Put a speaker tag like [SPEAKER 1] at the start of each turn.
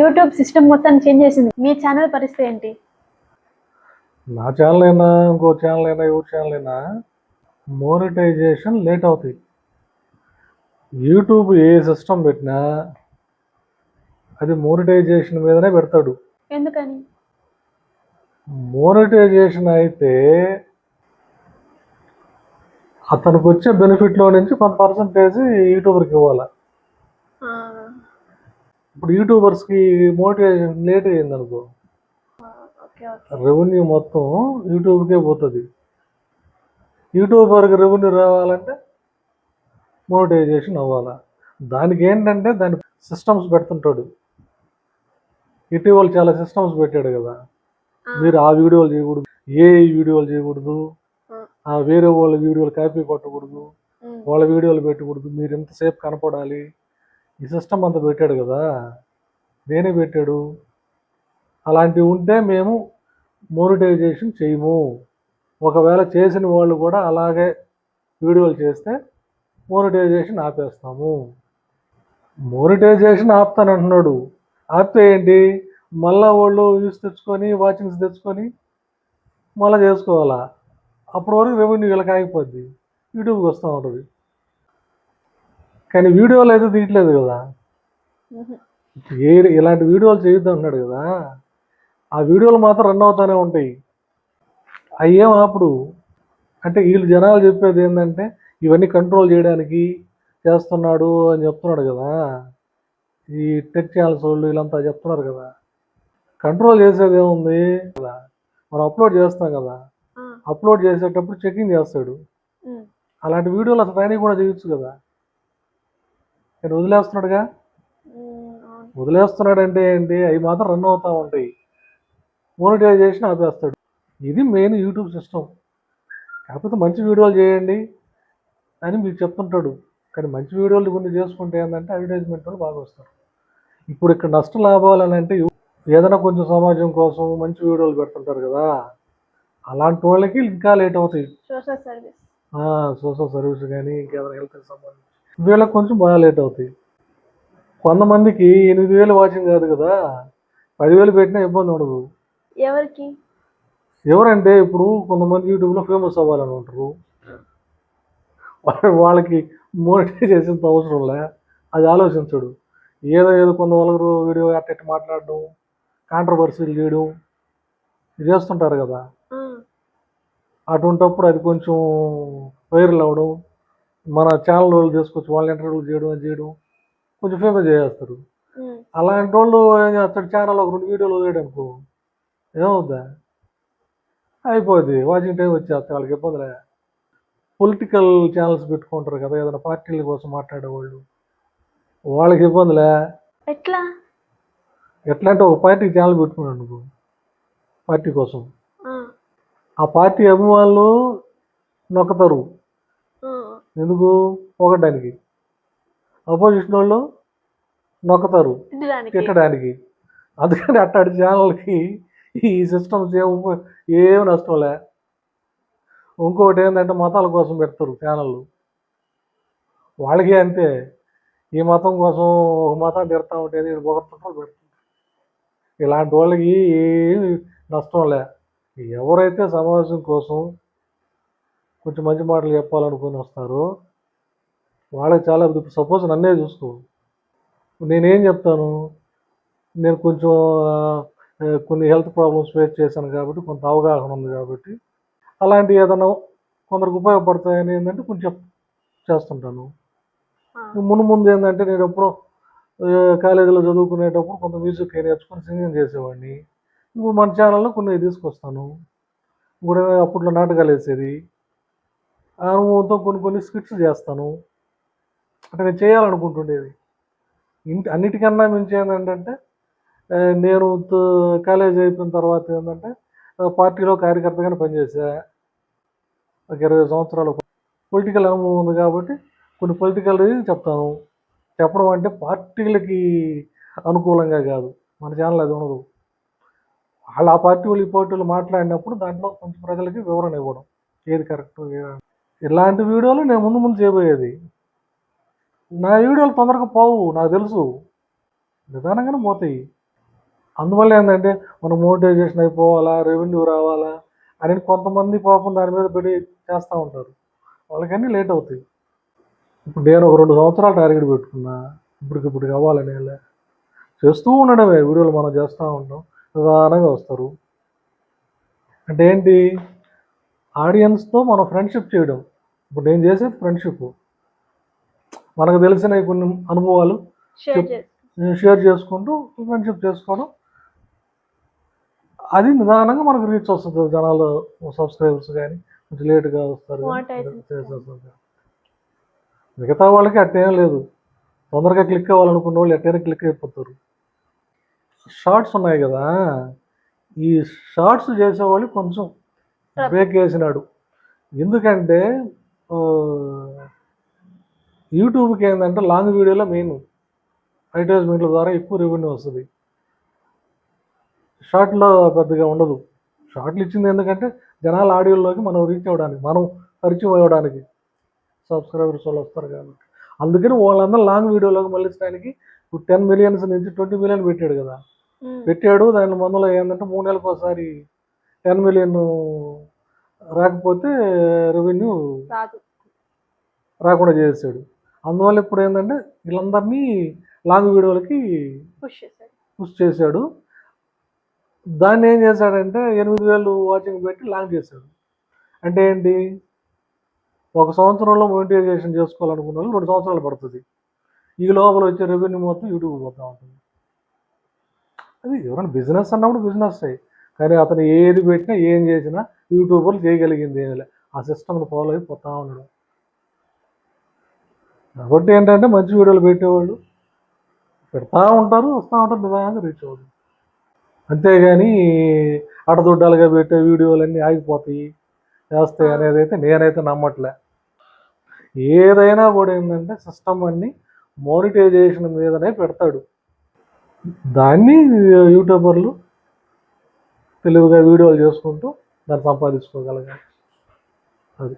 [SPEAKER 1] YouTube system మొత్తాన్ని change చేసింది. మీ channel పరిస్థితి ఏంటి?
[SPEAKER 2] నా ఛానల్ అయినా ఇంకో ఛానల్ అయినా ఎవరి ఛానల్ అయినా మోనిటైజేషన్ లేట్ అవుతాయి. యూట్యూబ్ ఏ సిస్టమ్ పెట్టినా అది మోనిటైజేషన్ మీదనే పెడతాడు.
[SPEAKER 1] ఎందుకని?
[SPEAKER 2] మోనిటైజేషన్ అయితే అతనికి వచ్చే బెనిఫిట్లో నుంచి కొంత పర్సంటేజ్ యూట్యూబర్కి ఇవ్వాలి. ఇప్పుడు యూట్యూబర్స్కి మోనిటైజేషన్ లేట్ అయ్యింది అనుకో, రెవెన్యూ మొత్తం యూట్యూబ్కే పోతుంది. యూట్యూబర్కి రెవెన్యూ రావాలంటే మోనిటైజేషన్ అవ్వాలా. దానికి ఏంటంటే దాని సిస్టమ్స్ పెడుతుంటాడు. ఇటీవల చాలా సిస్టమ్స్ పెట్టాడు కదా, మీరు ఆ వీడియోలు చేయకూడదు, ఏ వీడియోలు చేయకూడదు, వేరే వాళ్ళ వీడియోలు కాపీ కొట్టకూడదు, వాళ్ళ వీడియోలు పెట్టకూడదు, మీరు ఎంతసేపు కనపడాలి, ఈ సిస్టమ్ అంతా పెట్టాడు కదా. దేనే పెట్టాడు? అలాంటివి ఉంటే మేము మోనిటైజేషన్ చేయము. ఒకవేళ చేసిన వాళ్ళు కూడా అలాగే వీడియోలు చేస్తే మోనిటైజేషన్ ఆపేస్తాము. మోనిటైజేషన్ ఆపుతానంటున్నాడు. ఆపితే ఏంటి, మళ్ళా వాళ్ళు వ్యూస్ తెచ్చుకొని వాచింగ్స్ తెచ్చుకొని మళ్ళీ చేసుకోవాలా. అప్పటి వరకు రెవెన్యూ వీళ్ళకి ఆగిపోద్ది, యూట్యూబ్కి వస్తూ ఉంటుంది. కానీ వీడియోలు అయితే తీయట్లేదు కదా. ఇలాంటి వీడియోలు చేయొద్దు అంటున్నాడు కదా, ఆ వీడియోలు మాత్రం రన్ అవుతూనే ఉంటాయి. అయ్యేం అప్పుడు అంటే వీళ్ళు జనాలు చెప్పేది ఏంటంటే ఇవన్నీ కంట్రోల్ చేయడానికి చేస్తున్నాడు అని చెప్తున్నాడు కదా. ఈ టెక్ ఛానల్స్ వాళ్ళు వీళ్ళంతా చెప్తున్నారు కదా. కంట్రోల్ చేసేది ఏముంది కదా, మనం అప్లోడ్ చేస్తాం కదా, అప్లోడ్ చేసేటప్పుడు చెకింగ్ చేస్తాడు. అలాంటి వీడియోలు అసలు ట్రైనింగ్ కూడా చేయొచ్చు కదా. నేను వదిలేస్తున్నాడుగా. వదిలేస్తున్నాడంటే ఏంటి, అవి మాత్రం రన్ అవుతూ ఉంటాయి, మోనిటైజేషన్ ఆపేస్తాడు. ఇది మెయిన్ యూట్యూబ్ సిస్టమ్. కాకపోతే మంచి వీడియోలు చేయండి అని మీకు చెప్తుంటాడు. కానీ మంచి వీడియోలు కొన్ని చేసుకుంటే ఏంటంటే అడ్వర్టైజ్మెంట్ వాళ్ళు బాగా వస్తారు. ఇప్పుడు ఇక్కడ నష్ట లాభాలు అని అంటే ఏదైనా కొంచెం సమాజం కోసం మంచి వీడియోలు పెడుతుంటారు కదా, అలాంటి వాళ్ళకి ఇంకా లేట్ అవుతాయి. సోషల్ సర్వీస్ కానీ ఇంకేదైనా హెల్త్కి సంబంధించి వీళ్ళకి కొంచెం బాగా లేట్ అవుతాయి. కొంతమందికి 8,000 వాచింగ్ కాదు కదా, 10,000 పెట్టినా ఇబ్బంది ఉండదు. ఎవరంటే ఇప్పుడు కొంతమంది యూట్యూబ్లో ఫేమస్ అవ్వాలని ఉంటారు, వాళ్ళకి మోనిటైజేషన్ అవసరం లే, అది ఆలోచించడు. ఏదో కొంతవరకు వీడియో అట్ట మాట్లాడడం, కాంట్రవర్సీలు చేయడం చేస్తుంటారు కదా. అటువంటిప్పుడు అది కొంచెం వైరల్ అవ్వడం, మన ఛానల్ వాళ్ళు తీసుకొచ్చి వాళ్ళ ఇంటర్వ్యూలు చేయడం కొంచెం ఫేమస్ చేసేస్తారు. అలాంటి వాళ్ళు ఏం చేస్తాడు, ఛానల్ ఒక 2 వీడియోలు వదిలేడు అనుకో, ఏమవుద్దా, అయిపోద్ది, వాచింగ్ టైం వచ్చేస్తే వాళ్ళకి ఇబ్బందిలే. పొలిటికల్ ఛానల్స్ పెట్టుకుంటారు కదా, ఏదైనా పార్టీల కోసం మాట్లాడేవాళ్ళు, వాళ్ళకి ఇబ్బందిలే. ఎట్లా అంటే ఒక పార్టీకి ఛానల్ పెట్టుకున్నాడు అనుకో, పార్టీ కోసం ఆ పార్టీ అభిమానులు నొక్కతారు. ఎందుకు? పొగడానికి. అపోజిషన్ వాళ్ళు నొక్కతారు తిట్టడానికి. అందుకని అట్లాంటి ఛానల్కి ఈ సిస్టమ్స్ ఏం నష్టంలే. ఇంకొకటి ఏంటంటే మతాల కోసం పెడతారు ఛానళ్ళు, వాళ్ళకి అంతే. ఈ మతం కోసం ఒక మతం తిడతా ఉంటేది పొగడతారు పెడతారు. ఇలాంటి వాళ్ళకి ఏమి నష్టంలే. ఎవరైతే సమాజం కోసం కొంచెం మంచి మాటలు చెప్పాలనుకుని వస్తారో వాళ్ళకి చాలా. సపోజ్ నన్నే చూసుకో, నేనేం చెప్తాను, నేను కొంచెం కొన్ని హెల్త్ ప్రాబ్లమ్స్ ఫేస్ చేశాను కాబట్టి కొంత అవగాహన ఉంది కాబట్టి అలాంటి ఏదైనా కొందరికి ఉపయోగపడతాయని ఏంటంటే కొంచెం చేస్తుంటాను. ముందు ఏంటంటే నేను ఎప్పుడో కాలేజీలో చదువుకునేటప్పుడు కొంత మ్యూజిక్ నేర్చుకొని సింగింగ్ చేసేవాడిని. ఇప్పుడు మన ఛానల్లో కొన్ని తీసుకొస్తాను. ఇప్పుడు అప్పట్లో నాటకాలు వేసేది, ఆ అనుభవంతో కొన్ని స్కిట్స్ చేస్తాను. అంటే నేను చేయాలనుకుంటుండేది. అన్నిటికన్నా మించి ఏంటంటే నేను కాలేజ్ అయిపోయిన తర్వాత ఏంటంటే పార్టీలో కార్యకర్తగానే పనిచేసా. ఒక 20 సంవత్సరాలు పొలిటికల్ అనుభవం ఉంది కాబట్టి కొన్ని పొలిటికల్ చెప్తాను. చెప్పడం అంటే పార్టీలకి అనుకూలంగా కాదు, మన ఛానల్ అది ఉండదు. వాళ్ళు ఆ పార్టీ వాళ్ళు ఈ పార్టీ వాళ్ళు మాట్లాడినప్పుడు దాంట్లో కొంచెం ప్రజలకి వివరణ ఇవ్వడం, ఏది కరెక్ట్. ఇలాంటి వీడియోలు నేను ముందు చేయబోయేది. నా వీడియోలు తొందరగా పోవు, నాకు తెలుసు, నిదానంగానే పోతాయి. అందువల్ల ఏంటంటే మనం మోటివేషన్ అయిపోవాలా, రెవెన్యూ రావాలా అని కొంతమంది పాపం దాని మీద పడి చేస్తూ ఉంటారు. వాళ్ళకన్నీ లేట్ అవుతాయి. ఇప్పుడు నేను ఒక 2 సంవత్సరాలు టార్గెట్ పెట్టుకున్నా. ఇప్పటికిప్పుడు అవ్వాలని చేస్తూ ఉండడమే. వీడియోలు మనం చేస్తూ ఉంటాం, నిదానంగా వస్తారు. అంటే ఏంటి, ఆడియన్స్తో మనం ఫ్రెండ్షిప్ చేయడం. ఇప్పుడు నేను చేసేది ఫ్రెండ్షిప్. మనకు తెలిసిన కొన్ని అనుభవాలు
[SPEAKER 1] షేర్ చేసి
[SPEAKER 2] షేర్ చేసుకుంటూ ఫ్రెండ్షిప్ చేసుకోవడం. అది నిదానంగా మనకు రీచ్ వస్తుంది. జనాలు సబ్స్క్రైబర్స్ కానీ కొంచెం లేట్గా వస్తారు కానీ
[SPEAKER 1] Monetization.
[SPEAKER 2] చేసేస్తుంది. మిగతా వాళ్ళకి అట్టేం లేదు. తొందరగా క్లిక్ అవ్వాలనుకున్న వాళ్ళు ఎట్టైనా క్లిక్ అయిపోతారు. షార్ట్స్ ఉన్నాయి కదా, ఈ షార్ట్స్ చేసేవాళ్ళు కొంచెం బ్రేక్ వేసినాడు. ఎందుకంటే యూట్యూబ్కి ఏంటంటే లాంగ్ వీడియోలో మెయిన్ అడ్వర్టైజ్మెంట్ల ద్వారా ఎక్కువ రెవెన్యూ వస్తుంది. షార్ట్లో పెద్దగా ఉండదు. షార్ట్లు ఇచ్చింది ఎందుకంటే జనాల ఆడియోలోకి మనం రీచ్ అవ్వడానికి, మనం పరిచయం అవ్వడానికి, సబ్స్క్రైబర్స్ వాళ్ళు వస్తారు కాబట్టి. అందుకని వాళ్ళందరూ లాంగ్ వీడియోలోకి మళ్ళించడానికి ఇప్పుడు 10 మిలియన్స్ నుంచి 20 మిలియన్ పెట్టాడు కదా. పెట్టాడు. దాని మందులో ఏంటంటే 3 నెలలకు ఒకసారి 10 మిలియన్ రాకపోతే రెవెన్యూ రాకుండా చేసాడు. అందువల్ల ఇప్పుడు ఏంటంటే వీళ్ళందరినీ లాంగ్ వీడియోలకి పుష్ చేశాడు. దాన్ని ఏం చేశాడంటే 8,000 వాచింగ్ పెట్టి లాంచ్ చేశాడు. అంటే ఏంటి, 1 సంవత్సరంలో మోనిటైజేషన్ చేసుకోవాలనుకున్న వాళ్ళు 2 సంవత్సరాలు పడుతుంది. ఈ లోపల వచ్చే రెవెన్యూ మొత్తం యూట్యూబ్ పోతూ ఉంటుంది. అది ఎవరైనా బిజినెస్ అన్నప్పుడు బిజినెస్ కానీ అతను ఏది పెట్టినా ఏం చేసినా యూట్యూబర్లు చేయగలిగింది ఏమి లే, ఆ సిస్టమ్ని ఫాలో అయిపోతూ ఉండడం. కాబట్టి ఏంటంటే మంచి వీడియోలు పెట్టేవాళ్ళు పెడతా ఉంటారు, వస్తూ ఉంటారు, నిదానంగా రీచ్ అవ్వదు. అంతేగాని అడదొడ్డాలుగా పెట్టే వీడియోలన్నీ ఆగిపోతాయి, చేస్తాయి అనేది అయితే నేనైతే నమ్మట్లే. ఏదైనా కూడా ఏంటంటే సిస్టమ్ అన్ని మోనిటైజేషన్ మీదనే పెడతాడు. దాన్ని యూట్యూబర్లు తెలివిగా వీడియోలు చేసుకుంటూ దాన్ని సంపాదించుకోగలగాలి. అది